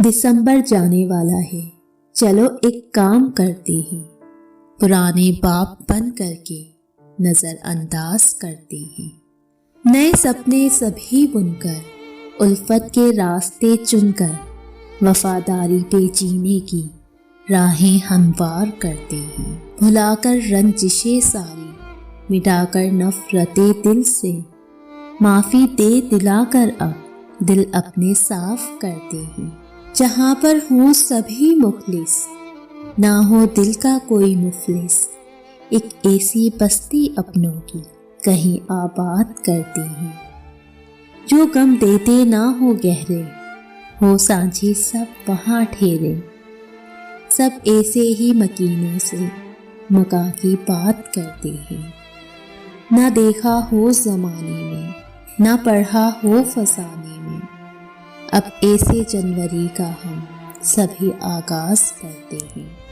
दिसंबर जाने वाला है, चलो एक काम करते हैं। पुराने बाप बन करके नजरअंदाज करते हैं। नए सपने सभी बुनकर, उल्फत के रास्ते चुनकर, वफादारी पे जीने की राहें हमवार करते हैं। भुलाकर रंजिशें सारी, मिटाकर नफरते दिल से, माफ़ी दे दिलाकर अब दिल अपने साफ करते हैं। जहाँ पर हों सभी मुखलिस, ना हो दिल का कोई मुफलिस, एक ऐसी बस्ती अपनों की कहीं आबाद करते हैं। जो गम देते ना हो गहरे, हो सांझे सब वहाँ ठहरे, सब ऐसे ही मकीनों से मका की बात करते हैं। ना देखा हो ज़माने में, ना पढ़ा हो फसाने में, अब ऐसे जनवरी का हम सभी आगाज़ करते हैं।